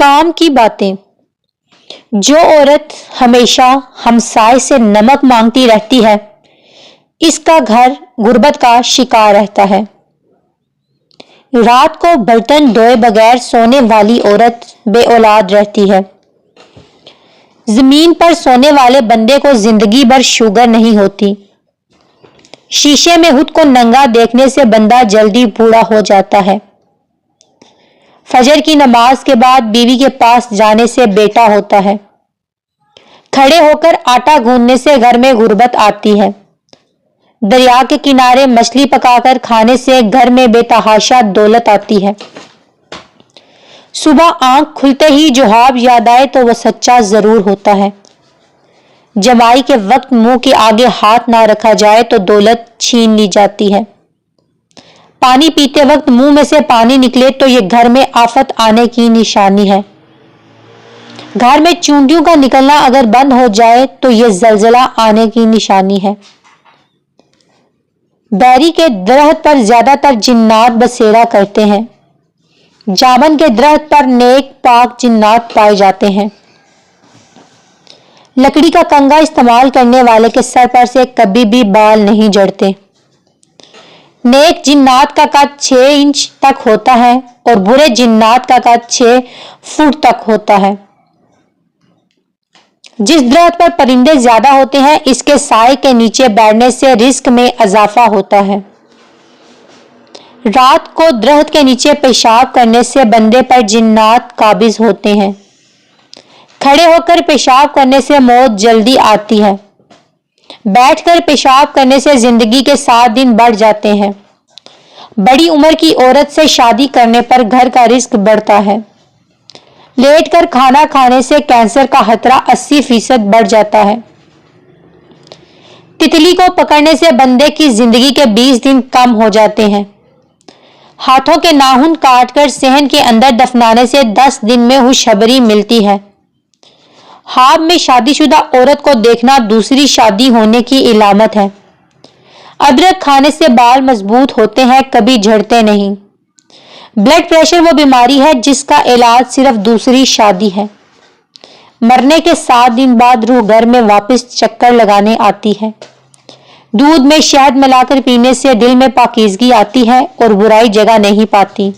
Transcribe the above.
کام کی باتیں۔ جو عورت ہمیشہ ہمسائے سے نمک مانگتی رہتی ہے، اس کا گھر غربت کا شکار رہتا ہے۔ رات کو برتن دھوئے بغیر سونے والی عورت بے اولاد رہتی ہے۔ زمین پر سونے والے بندے کو زندگی بھر شوگر نہیں ہوتی۔ شیشے میں خود کو ننگا دیکھنے سے بندہ جلدی بوڑھا ہو جاتا ہے۔ فجر کی نماز کے بعد بیوی کے پاس جانے سے بیٹا ہوتا ہے۔ کھڑے ہو کر آٹا گوندنے سے گھر میں غربت آتی ہے۔ دریا کے کنارے مچھلی پکا کر کھانے سے گھر میں بے تحاشا دولت آتی ہے۔ صبح آنکھ کھلتے ہی جو خواب یاد آئے تو وہ سچا ضرور ہوتا ہے۔ جمائی کے وقت منہ کے آگے ہاتھ نہ رکھا جائے تو دولت چھین لی جاتی ہے۔ پانی پیتے وقت منہ میں سے پانی نکلے تو یہ گھر میں آفت آنے کی نشانی ہے۔ گھر میں چونٹیوں کا نکلنا اگر بند ہو جائے تو یہ زلزلہ آنے کی نشانی ہے۔ بیری کے درخت پر زیادہ تر جنات بسیرا کرتے ہیں۔ جامن کے درخت پر نیک پاک جنات پائے جاتے ہیں۔ لکڑی کا کنگا استعمال کرنے والے کے سر پر سے کبھی بھی بال نہیں جھڑتے۔ نیک جنات کا قد 6 انچ تک ہوتا ہے اور برے جنات کا قد 6 فٹ تک ہوتا ہے۔ جس درخت پر پرندے زیادہ ہوتے ہیں، اس کے سائے کے نیچے بیٹھنے سے رزق میں اضافہ ہوتا ہے۔ رات کو درخت کے نیچے پیشاب کرنے سے بندے پر جنات قابض ہوتے ہیں۔ کھڑے ہو کر پیشاب کرنے سے موت جلدی آتی ہے۔ بیٹھ کر پیشاب کرنے سے زندگی کے 7 دن بڑھ جاتے ہیں۔ بڑی عمر کی عورت سے شادی کرنے پر گھر کا رزق بڑھتا ہے۔ لیٹ کر کھانا کھانے سے کینسر کا خطرہ 80% بڑھ جاتا ہے۔ تتلی کو پکڑنے سے بندے کی زندگی کے 20 دن کم ہو جاتے ہیں۔ ہاتھوں کے ناخن کاٹ کر صحن کے اندر دفنانے سے 10 دن میں خوشخبری ملتی ہے۔ خواب میں شادی شدہ عورت کو دیکھنا دوسری شادی ہونے کی علامت ہے۔ ادرک کھانے سے بال مضبوط ہوتے ہیں، کبھی جھڑتے نہیں۔ بلڈ پریشر وہ بیماری ہے جس کا علاج صرف دوسری شادی ہے۔ مرنے کے 7 دن بعد روح گھر میں واپس چکر لگانے آتی ہے۔ دودھ میں شہد ملا کر پینے سے دل میں پاکیزگی آتی ہے اور برائی جگہ نہیں پاتی۔